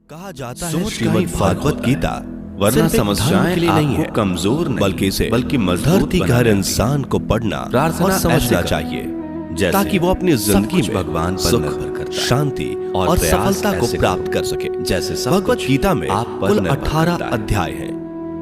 कहा जाता है सोच श्रीमद् का ही भागवत गीता वरना सिर्फ एक समस्याएं धर्म के लिए नहीं आपको है, कमजोर नहीं बल्कि इसे बल्कि मजबूत धरती का हर बनाती है। इंसान को पढ़ना प्रार्थना और समझना ऐसे करें, चाहिए जैसे ताकि वो अपनी सब जिंदगी कुछ में भगवान पर सुख, निर्भर करता है। शांति और और प्रयास सफलता को ऐसे प्राप्त करो, कर सके। जैसे सब भगवत कुछ गीता में आप पर कुल निर्भर 18 करता है। अध्याय हैं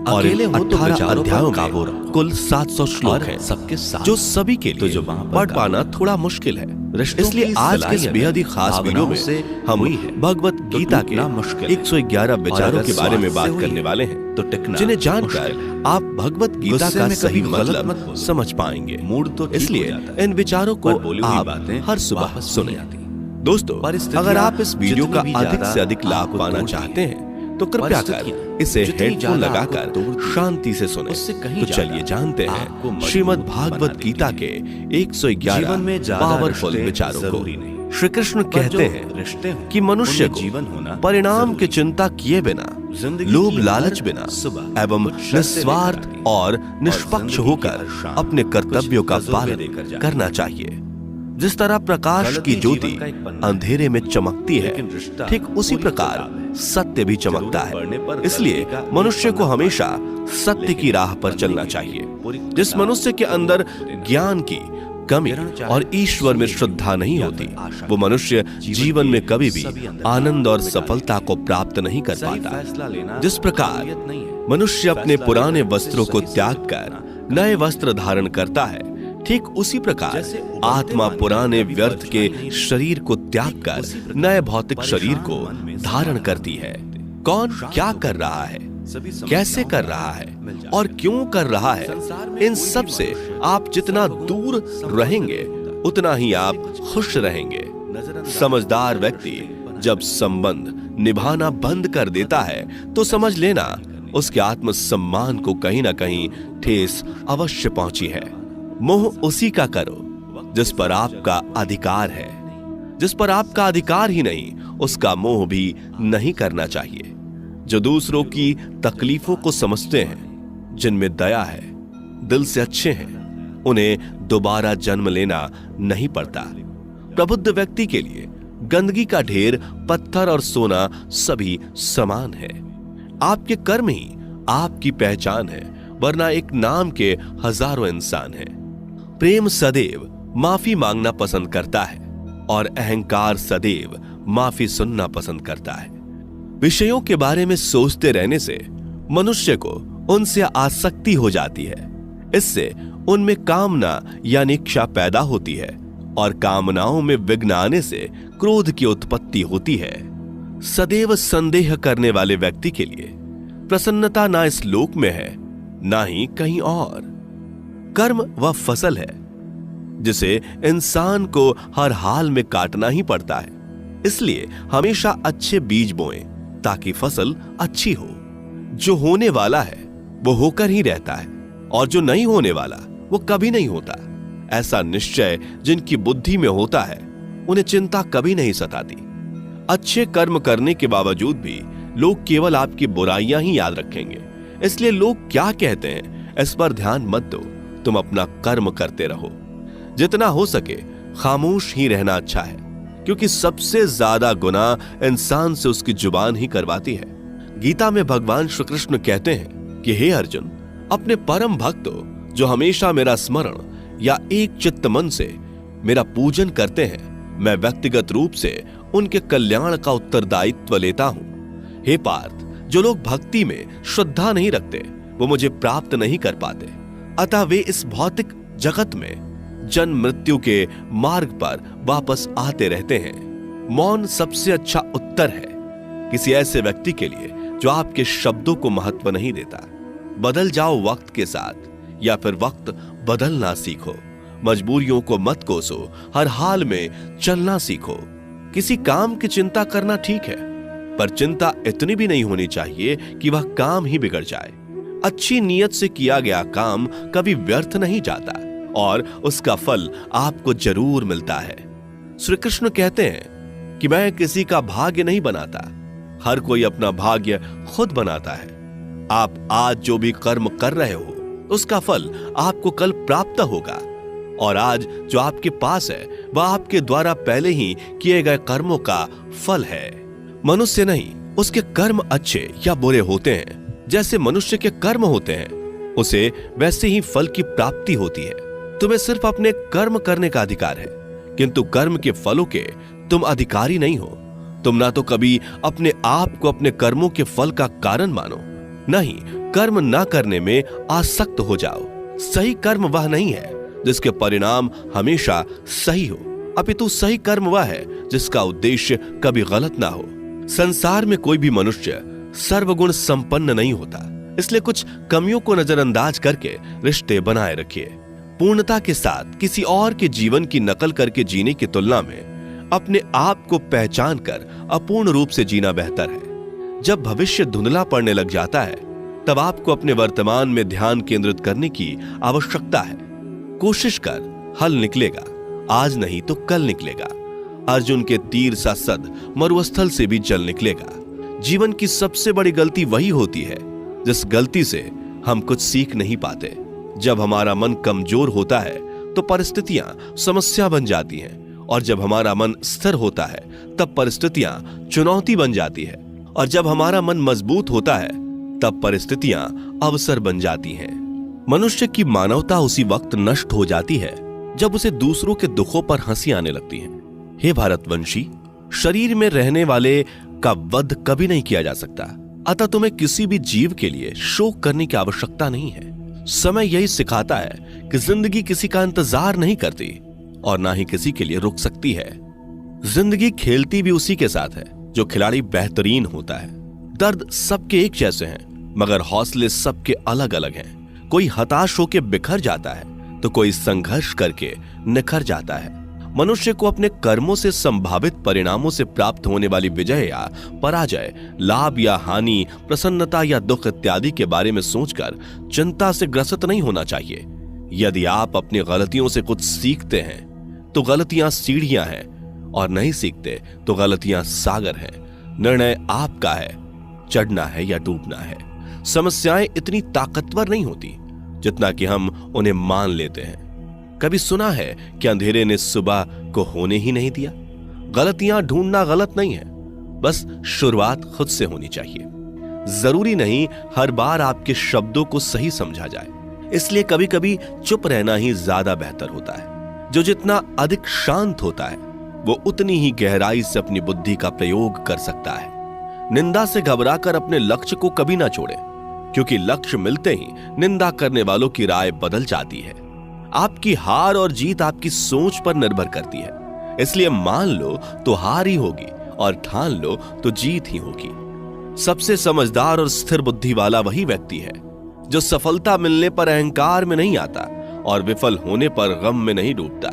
और अकेले इन हो तो 18 विचारों पर अध्यायों काबू में रखो। कुल 700 श्लोक और हैं सबके साथ जो सभी के तो लिए जो वहां पर पढ़ काबू पाना थोड़ा मुश्किल है। रिश्तों इसलिए की आज के इस सलाहियत बेहद ही खास वीडियो भावनाओं से में हम हुई है, भगवत तो गीता के टूटना मुश्किल है। 111 विचारों अगर के बारे में स्वार्थ बात से हुई करने है, वाले हैं तो टिकना जिन्हें मुश्किल जानकर है। आप भगवत गीता गुस्से का में सही कभी गलत मत मतलब बोलो। समझ पाएंगे। मूड तो ठीक हो इसलिए जाता है, इन विचारों को पर बोली हुई आप बातें हर सुबह वापस सुने। नहीं आती। दोस्तों, परिस्थितियां अगर आप इस वीडियो का जितनी भी अधिक ज्यादा से अधिक लाभ आपको पाना तोड़ती चाहते हैं, हैं तो कृपया कर परिस्थितियां इसे जितनी हेडफोन ज्यादा लगाकर आपको तोड़ती हैं, शांति से सुने। उससे कहीं तो ज्यादा चलिए जानते आपको हैं मजबूत श्रीमद् भागवत बनाने गीता के के 111 जीवन में ज्यादा पावरफुल रिश्ते विचारों को। जरूरी नहीं। श्री कृष्ण पर कहते जो हैं रिश्ते हों, कि मनुष्य उनमें को जीवन होना परिणाम की जरूरी चिंता किए बिना, जिंदगी लोभ की लालच हर बिना सुबह एवं कुछ शर्तें निस्वार्थ लेकर आती हैं। और निष्पक्ष जिंदगी की होकर हर शाम अपने कर्तव्यों का कुछ तजुर्बे पालन देकर जाती करना है। चाहिए। जिस तरह प्रकाश गलती की ज्योति जीवन का एक पन्ना है, अंधेरे में चमकती है, लेकिन रिश्ता ठीक उसी पूरी प्रकार किताब है। सत्य भी चमकता जरूरत पड़ने पर है। इसलिए गलती का एक मनुष्य को पन्ना हमेशा सत्य लेकिन की राह पर बनने चलना के लिए चाहिए। पूरी जिस किताब मनुष्य के अंदर देना। ज्ञान की कमी गिरना चाहे और ईश्वर में सूर्य श्रद्धा नहीं या होती, फिर आशा वो मनुष्य जीवन में कभी भी सभी अंधकार आनंद और मिटा सफलता को प्राप्त नहीं कर सही पाता। फैसला लेना जिस प्रकार काबिलियत नहीं है। मनुष्य अपने फैसला पुराने लेना वस्त्रों को सही त्याग समय कर करना, नए वस्त्र धारण करता है, ठीक उसी प्रकार जैसे उबलते आत्मा पानी पुराने कभी व्यर्थ के परछाई नहीं शरीर को त्याग ठीक कर उसी प्रकार नए भौतिक शरीर को परेशान मन में धारण समाधान करती है। कौन शांत क्या होकर कर रहा है, सभी कैसे समस्याओं कर का रहा है मिल जाएगा। और क्यों कर रहा है, संसार में इन कोई सब भी से मनुष्य आप जितना सबको दूर संबंध रहेंगे नहीं होता। उतना ही आप किसी कुछ खुश रहेंगे। नजरअंदाज समझदार व्यक्ति रिश्ते जब संबंध निभाना बंद कर देता है तो समझ लेना उसके आत्मसम्मान को कहीं ना कहीं ठेस अवश्य पहुंची है। मोह उसी का करो जिस पर आपका अधिकार है। जिस पर आपका अधिकार ही नहीं, उसका मोह भी नहीं करना चाहिए। जो दूसरों की तकलीफों को समझते हैं, जिनमें दया है, दिल से अच्छे हैं, उन्हें दोबारा जन्म लेना नहीं पड़ता। प्रबुद्ध व्यक्ति के लिए गंदगी का ढेर, पत्थर और सोना सभी समान है। आपके कर्म ही आपकी पहचान है, वरना एक नाम के हजारों इंसान हैं। प्रेम सदैव माफी मांगना पसंद करता है और अहंकार सदैव माफी सुनना पसंद करता है। विषयों के बारे में सोचते रहने से मनुष्य को उनसे आसक्ति हो जाती है। इससे उनमें कामना यानी इच्छा पैदा होती है और कामनाओं में विघ्न आने से क्रोध की उत्पत्ति होती है। सदैव संदेह करने वाले व्यक्ति के लिए प्रसन्नता ना इस लोक में है, ना ही कहीं और। कर्म वह फसल है जिसे इंसान को हर हाल में काटना ही पड़ता है। इसलिए हमेशा अच्छे बीज बोएं ताकि फसल अच्छी हो। जो होने वाला है वो होकर ही रहता है और जो नहीं होने वाला वो कभी नहीं होता। ऐसा निश्चय जिनकी बुद्धि में होता है, उन्हें चिंता कभी नहीं सताती। अच्छे कर्म करने के बावजूद भी लोग केवल आपकी बुराइयां ही याद रखेंगे। इसलिए लोग क्या कहते हैं इस पर ध्यान मत दो, तुम अपना कर्म करते रहो। जितना हो सके खामोश ही रहना अच्छा है, क्योंकि सबसे ज्यादा गुनाह इंसान से उसकी जुबान ही करवाती है। गीता में भगवान श्री कृष्ण कहते हैं कि हे अर्जुन, अपने परम भक्तों जो हमेशा मेरा स्मरण या एक चित्त मन से मेरा पूजन करते हैं, मैं व्यक्तिगत रूप से उनके कल्याण का उत्तरदायित्व लेता हूं। हे पार्थ, जो लोग भक्ति में श्रद्धा नहीं रखते वो मुझे प्राप्त नहीं कर पाते। अतः वे इस भौतिक जगत में जन्म मृत्यु के मार्ग पर वापस आते रहते हैं। मौन सबसे अच्छा उत्तर है किसी ऐसे व्यक्ति के लिए जो आपके शब्दों को महत्व नहीं देता। बदल जाओ वक्त के साथ, या फिर वक्त बदलना सीखो। मजबूरियों को मत कोसो, हर हाल में चलना सीखो। किसी काम की चिंता करना ठीक है, पर चिंता इतनी भी नहीं होनी चाहिए कि वह काम ही बिगड़ जाए। अच्छी नीयत से किया गया काम कभी व्यर्थ नहीं जाता और उसका फल आपको जरूर मिलता है। श्री कृष्ण कहते हैं कि मैं किसी का भाग्य नहीं बनाता, हर कोई अपना भाग्य खुद बनाता है। आप आज जो भी कर्म कर रहे हो उसका फल आपको कल प्राप्त होगा, और आज जो आपके पास है वह आपके द्वारा पहले ही किए गए कर्मों का फल है। मनुष्य नहीं उसके कर्म अच्छे या बुरे होते हैं, जैसे मनुष्य के कर्म होते हैं, उसे वैसे ही फल की प्राप्ति होती है। तुम्हें सिर्फ अपने कर्म करने का अधिकार है, किंतु कर्म के फलों के तुम अधिकारी नहीं हो। तुम ना तो कभी अपने आप को अपने कर्मों के फल का कारण मानो, न ही कर्म ना करने में आसक्त हो जाओ। सही कर्म वह नहीं है जिसके परिणाम हमेशा सही हो, अपितु सही कर्म वह है जिसका उद्देश्य कभी गलत ना हो। संसार में कोई भी मनुष्य सर्वगुण संपन्न नहीं होता, इसलिए कुछ कमियों को नजरअंदाज करके रिश्ते बनाए रखिए। पूर्णता के साथ किसी और के जीवन की नकल करके जीने की तुलना में अपने आप को पहचान कर अपूर्ण रूप से जीना बेहतर है। जब भविष्य धुंधला पड़ने लग जाता है, तब आपको अपने वर्तमान में ध्यान केंद्रित करने की आवश्यकता है। कोशिश कर, हल निकलेगा, आज नहीं तो कल निकलेगा। अर्जुन के तीर सा सद मरुस्थल से भी जल निकलेगा। जीवन की सबसे बड़ी गलती वही होती है जिस गलती से हम कुछ सीख नहीं पाते। जब हमारा मन कमजोर होता है तो परिस्थितियां समस्या बन जाती हैं, और जब हमारा मन स्थिर होता है तब परिस्थितियां चुनौती बन जाती है, और जब हमारा मन मजबूत होता है तब परिस्थितियां अवसर बन जाती हैं। मनुष्य की मानवता उसी वक्त नष्ट हो जाती है जब उसे दूसरों के दुखों पर हंसी आने लगती है। हे भारतवंशी, शरीर में रहने वाले का वध कभी नहीं किया जा सकता, अतः तुम्हें किसी भी जीव के लिए शोक करने की आवश्यकता नहीं है। समय यही सिखाता है कि जिंदगी किसी का इंतजार नहीं करती और ना ही किसी के लिए रुक सकती है। जिंदगी खेलती भी उसी के साथ है जो खिलाड़ी बेहतरीन होता है। दर्द सबके एक जैसे हैं, मगर हौसले सबके अलग अलग हैं। कोई हताश होकर बिखर जाता है तो कोई संघर्ष करके निखर जाता है। मनुष्य को अपने कर्मों से संभावित परिणामों से प्राप्त होने वाली विजय या पराजय, लाभ या हानि, प्रसन्नता या दुख इत्यादि के बारे में सोचकर चिंता से ग्रसित नहीं होना चाहिए। यदि आप अपनी गलतियों से कुछ सीखते हैं तो गलतियां सीढ़ियां हैं, और नहीं सीखते तो गलतियां सागर हैं। निर्णय आपका है, चढ़ना है या डूबना है। समस्याएं इतनी ताकतवर नहीं होती जितना कि हम उन्हें मान लेते हैं। कभी सुना है कि अंधेरे ने सुबह को होने ही नहीं दिया? गलतियां ढूंढना गलत नहीं है, बस शुरुआत खुद से होनी चाहिए। जरूरी नहीं हर बार आपके शब्दों को सही समझा जाए, इसलिए कभी कभी चुप रहना ही ज्यादा बेहतर होता है। जो जितना अधिक शांत होता है वो उतनी ही गहराई से अपनी बुद्धि का प्रयोग कर सकता है। निंदा से घबराकर अपने लक्ष्य को कभी ना छोड़े, क्योंकि लक्ष्य मिलते ही निंदा करने वालों की राय बदल जाती है। आपकी हार और जीत आपकी सोच पर निर्भर करती है, इसलिए मान लो तो हार ही होगी और ठान लो तो जीत ही होगी। सबसे समझदार और स्थिर बुद्धि वाला वही व्यक्ति है जो सफलता मिलने पर अहंकार में नहीं आता और विफल होने पर गम में नहीं डूबता।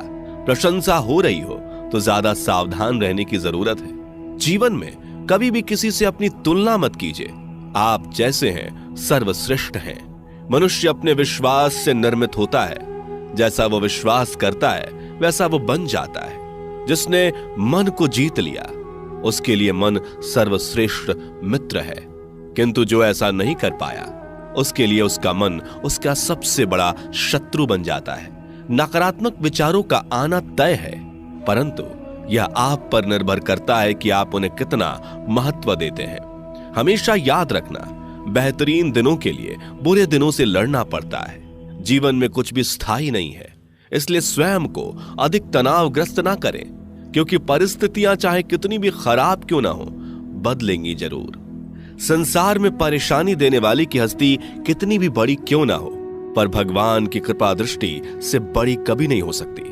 प्रशंसा हो रही हो तो ज्यादा सावधान रहने की जरूरत है। जीवन में कभी भी किसी से अपनी तुलना मत कीजिए। आप जैसे हैं सर्वश्रेष्ठ हैं। मनुष्य अपने विश्वास से निर्मित होता है। जैसा वो विश्वास करता है वैसा वो बन जाता है। जिसने मन को जीत लिया उसके लिए मन सर्वश्रेष्ठ मित्र है, किंतु जो ऐसा नहीं कर पाया उसके लिए उसका मन उसका सबसे बड़ा शत्रु बन जाता है। नकारात्मक विचारों का आना तय है, परंतु यह आप पर निर्भर करता है कि आप उन्हें कितना महत्व देते हैं। हमेशा याद रखना, बेहतरीन दिनों के लिए बुरे दिनों से लड़ना पड़ता है। जीवन में कुछ भी स्थायी नहीं है, इसलिए स्वयं को अधिक तनावग्रस्त ना करें, क्योंकि परिस्थितियां चाहे कितनी भी खराब क्यों ना हो, बदलेंगी जरूर। संसार में परेशानी देने वाली की हस्ती कितनी भी बड़ी क्यों ना हो, पर भगवान की कृपा दृष्टि से बड़ी कभी नहीं हो सकती।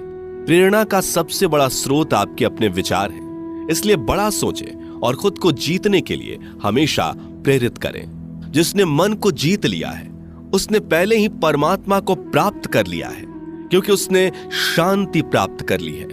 प्रेरणा का सबसे बड़ा स्रोत आपके अपने विचार हैं, इसलिए बड़ा सोचें और खुद को जीतने के लिए हमेशा प्रेरित करें। जिसने मन को जीत लिया है उसने पहले ही परमात्मा को प्राप्त कर लिया है, क्योंकि उसने शांति प्राप्त कर ली है।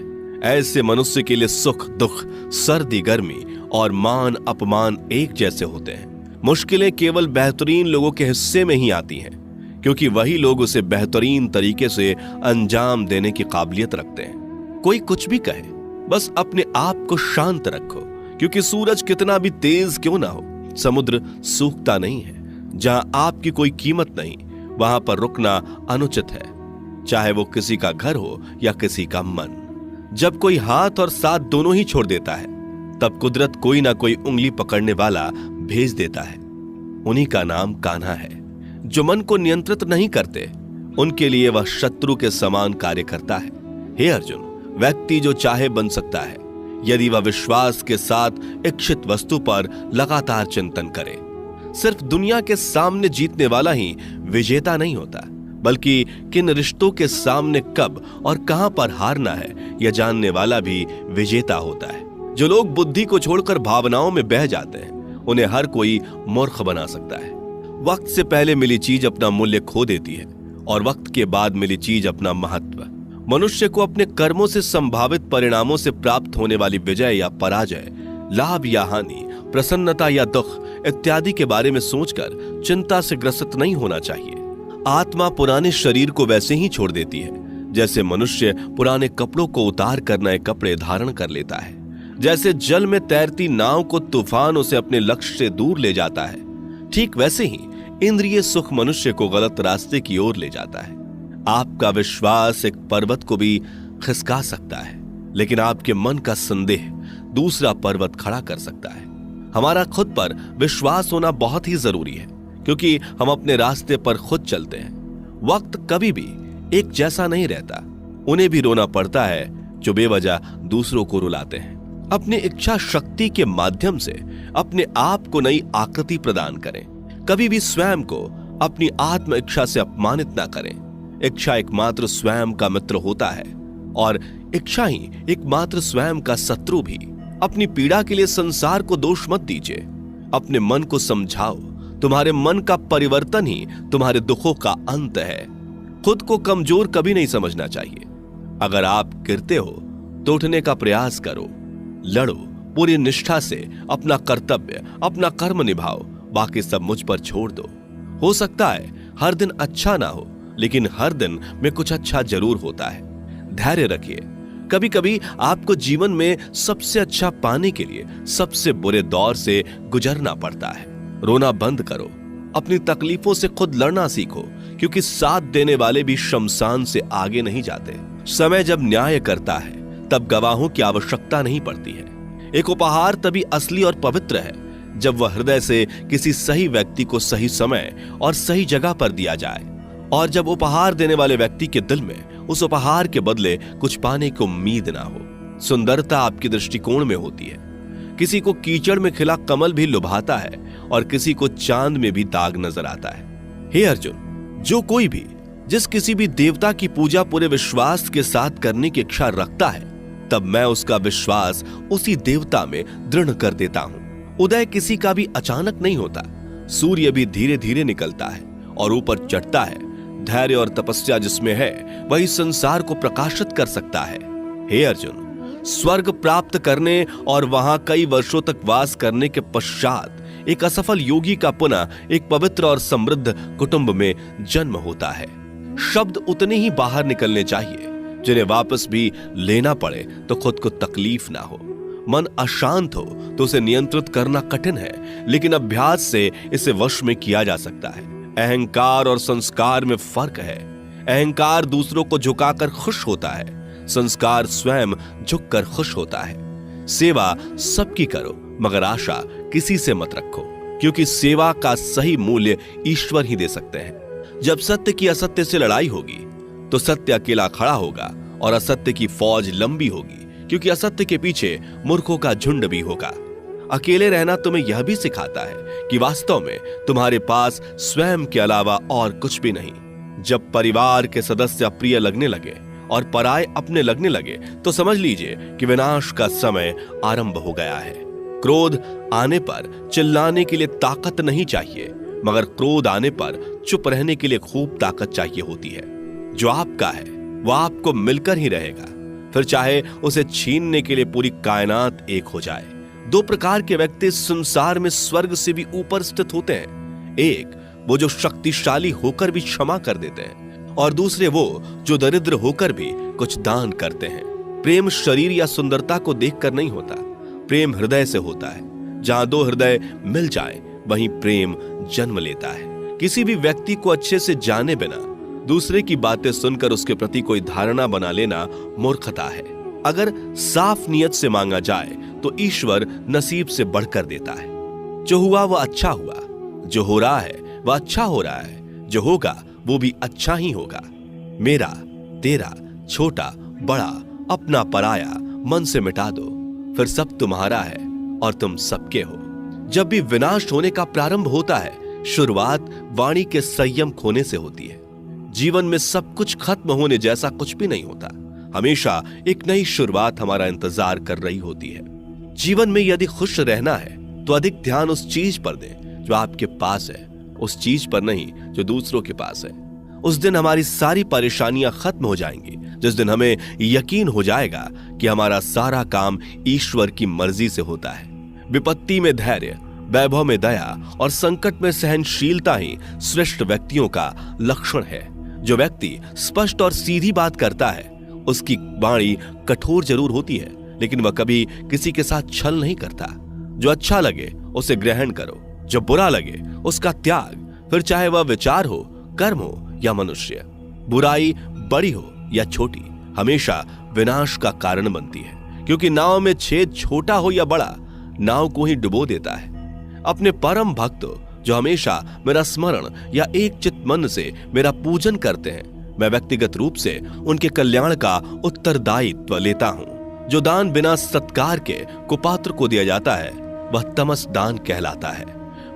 ऐसे मनुष्य के लिए सुख दुख, सर्दी गर्मी और मान अपमान एक जैसे होते हैं। मुश्किलें केवल बेहतरीन लोगों के हिस्से में ही आती हैं, क्योंकि वही लोग उसे बेहतरीन तरीके से अंजाम देने की काबिलियत रखते हैं। कोई कुछ भी कहे, बस अपने आप को शांत रखो, क्योंकि सूरज कितना भी तेज क्यों ना हो, समुद्र सूखता नहीं है। जहां आपकी कोई कीमत नहीं, वहां पर रुकना अनुचित है, चाहे वो किसी का घर हो या किसी का मन। जब कोई हाथ और साथ दोनों ही छोड़ देता है तब कुदरत कोई ना कोई उंगली पकड़ने वाला भेज देता है। उन्हीं का नाम कान्हा है। जो मन को नियंत्रित नहीं करते, उनके लिए वह शत्रु के समान कार्य करता है। हे अर्जुन, व्यक्ति जो चाहे बन सकता है यदि वह विश्वास के साथ इच्छित वस्तु पर लगातार चिंतन करे। सिर्फ दुनिया के सामने जीतने वाला ही विजेता नहीं होता, बल्कि किन रिश्तों के सामने कब और कहां पर हारना है यह जानने वाला भी विजेता होता है। जो लोग बुद्धि को छोड़कर भावनाओं में बह जाते हैं, उन्हें हर कोई मूर्ख बना सकता है। वक्त से पहले मिली चीज अपना मूल्य खो देती है और वक्त के बाद मिली चीज अपना महत्व। मनुष्य को अपने कर्मों से संभावित परिणामों से प्राप्त होने वाली विजय या पराजय, लाभ या हानि, प्रसन्नता या दुख इत्यादि के बारे में सोचकर चिंता से ग्रसित नहीं होना चाहिए। आत्मा पुराने शरीर को वैसे ही छोड़ देती है जैसे मनुष्य पुराने कपड़ों को उतार कर नए कपड़े धारण कर लेता है। जैसे जल में तैरती नाव को तूफान उसे अपने लक्ष्य से दूर ले जाता है, ठीक वैसे ही इंद्रिय सुख मनुष्य को गलत रास्ते की ओर ले जाता है। आपका विश्वास एक पर्वत को भी खिसका सकता है, लेकिन आपके मन का संदेह दूसरा पर्वत खड़ा कर सकता है। हमारा खुद पर विश्वास होना बहुत ही जरूरी है, क्योंकि हम अपने रास्ते पर खुद चलते हैं। वक्त कभी भी एक जैसा नहीं रहता। उन्हें भी रोना पड़ता है जो बेवजह दूसरों को रुलाते हैं। अपनी इच्छा शक्ति के माध्यम से अपने आप को नई आकृति प्रदान करें। कभी भी स्वयं को अपनी आत्म इच्छा से अपमानित ना करें। इच्छा एकमात्र स्वयं का मित्र होता है और इच्छा ही एकमात्र स्वयं का शत्रु भी। अपनी पीड़ा के लिए संसार को दोष मत दीजिए। अपने मन को समझाओ। तुम्हारे मन का परिवर्तन ही तुम्हारे दुखों का अंत है। खुद को कमजोर कभी नहीं समझना चाहिए। अगर आप गिरते हो तो उठने का प्रयास करो, लड़ो, पूरी निष्ठा से अपना कर्तव्य, अपना कर्म निभाओ। बाकी सब मुझ पर छोड़ दो। हो सकता है हर दिन अच्छा ना हो, लेकिन हर दिन में कुछ अच्छा जरूर होता है। धैर्य रखिए। कभी कभी आपको जीवन में सबसे अच्छा पाने के लिए सबसे बुरे दौर से गुजरना पड़ता है। रोना बंद करो। अपनी तकलीफों से खुद लड़ना सीखो, क्योंकि साथ देने वाले भी शमशान से आगे नहीं जाते। समय जब न्याय करता है तब गवाहों की आवश्यकता नहीं पड़ती है। एक उपहार तभी असली और पवित्र है जब वह हृदय से किसी सही व्यक्ति को सही समय और सही जगह पर दिया जाए, और जब उपहार देने वाले व्यक्ति के दिल में उस उपहार के बदले कुछ पाने की उम्मीद ना हो। सुंदरता आपके दृष्टिकोण में होती है। किसी को कीचड़ में खिला कमल भी लुभाता है और किसी को चांद में भी दाग नजर आता है। हे अर्जुन, जो कोई भी जिस किसी भी देवता की पूजा पूरे विश्वास के साथ करने की इच्छा रखता है, तब मैं उसका विश्वास उसी देवता में दृढ़ कर देता हूं। उदय किसी का भी अचानक नहीं होता। सूर्य भी धीरे धीरे निकलता है और ऊपर चढ़ता है। धैर्य और तपस्या जिसमें है वही संसार को प्रकाशित कर सकता है। हे अर्जुन, स्वर्ग प्राप्त करने और वहां कई वर्षों तक वास करने के पश्चात एक असफल योगी का पुनः एक पवित्र और समृद्ध कुटुंब में जन्म होता है। शब्द उतने ही बाहर निकलने चाहिए जिन्हें वापस भी लेना पड़े तो खुद को तकलीफ ना हो। मन अशांत हो तो उसे नियंत्रित करना कठिन है, लेकिन अभ्यास से इसे वश में किया जा सकता है। अहंकार और संस्कार में फर्क है। अहंकार दूसरों को झुकाकर खुश होता है, संस्कार स्वयं झुककर खुश होता है। सेवा सबकी करो, मगर आशा किसी से मत रखो, क्योंकि सेवा का सही मूल्य ईश्वर ही दे सकते हैं। जब सत्य की असत्य से लड़ाई होगी तो सत्य अकेला खड़ा होगा और असत्य की फौज लंबी होगी, क्योंकि असत्य के पीछे मूर्खों का झुंड भी होगा। अकेले रहना तुम्हें यह भी सिखाता है कि वास्तव में तुम्हारे पास स्वयं के अलावा और कुछ भी नहीं। जब परिवार के सदस्य अप्रिय लगने लगे और पराये अपने लगने लगे तो समझ लीजिए कि विनाश का समय आरंभ हो गया है। क्रोध आने पर चिल्लाने के लिए ताकत नहीं चाहिए, मगर क्रोध आने पर चुप रहने के लिए खूब ताकत चाहिए होती है। जो आपका है वह आपको मिलकर ही रहेगा, फिर चाहे उसे छीनने के लिए पूरी कायनात एक हो जाए। दो प्रकार के व्यक्ति संसार में स्वर्ग से भी ऊपर स्थित होते हैं। एक वो जो शक्तिशाली होकर भी क्षमा कर देते हैं, और दूसरे वो जो दरिद्र होकर भी कुछ दान करते हैं। प्रेम शरीर या सुंदरता को देखकर नहीं होता, प्रेम हृदय से होता है। जहां दो हृदय मिल जाएं, वहीं प्रेम जन्म लेता है। किसी भी व्यक्ति को अच्छे से जाने बिना दूसरे की बातें सुनकर उसके प्रति कोई धारणा बना लेना मूर्खता है। अगर साफ नियत से मांगा जाए तो ईश्वर नसीब से बढ़कर देता है। जो हुआ वह अच्छा हुआ, जो हो रहा है वह अच्छा हो रहा है, जो होगा वो भी अच्छा ही होगा। मेरा, तेरा, छोटा, बड़ा, अपना, पराया मन से मिटा दो, फिर सब तुम्हारा है और तुम सबके हो। जब भी विनाश होने का प्रारंभ होता है, शुरुआत वाणी के संयम खोने से होती है। जीवन में सब कुछ खत्म होने जैसा कुछ भी नहीं होता। हमेशा एक नई शुरुआत हमारा इंतजार कर रही होती है। जीवन में यदि खुश रहना है तो अधिक ध्यान उस चीज पर दें जो आपके पास है, उस चीज पर नहीं जो दूसरों के पास है। उस दिन हमारी सारी परेशानियां खत्म हो जाएंगी, जिस दिन हमें यकीन हो जाएगा कि हमारा सारा काम ईश्वर की मर्जी से होता है। विपत्ति में धैर्य, वैभव में दया और संकट में सहनशीलता ही श्रेष्ठ व्यक्तियों का लक्षण है। जो व्यक्ति स्पष्ट और सीधी बात करता है, उसकी वाणी कठोर जरूर होती है, लेकिन वह कभी किसी के साथ छल नहीं करता। जो अच्छा लगे उसे ग्रहण करो, जो बुरा लगे उसका त्याग, फिर चाहे वह विचार हो, कर्म हो या मनुष्य। बुराई बड़ी हो या छोटी हमेशा विनाश का कारण बनती है, क्योंकि नाव में छेद छोटा हो या बड़ा, नाव को ही डुबो देता है। अपने परम भक्तों जो हमेशा मेरा स्मरण या एक चित्त मन से मेरा पूजन करते हैं, मैं व्यक्तिगत रूप से उनके कल्याण का उत्तरदायित्व लेता हूं। जो दान बिना सत्कार के कुपात्र को दिया जाता है वह तमस दान कहलाता है।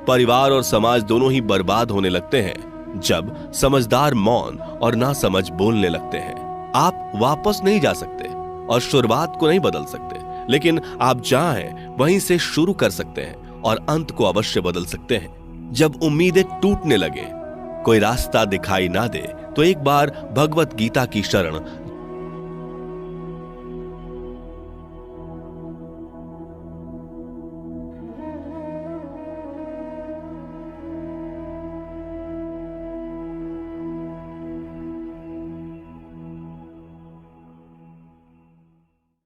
परिवार और समाज दोनों ही बर्बाद होने लगते हैं जब समझदार मौन और नासमझ बोलने लगते हैं। आप वापस नहीं जा सकते और शुरुआत को नहीं बदल सकते, लेकिन आप जहां हैं वहीं से शुरू कर सकते हैं और अंत को अवश्य बदल सकते हैं। जब उम्मीदें टूटने लगे, कोई रास्ता दिखाई ना दे, तो एक बार भगवत गीता की शरण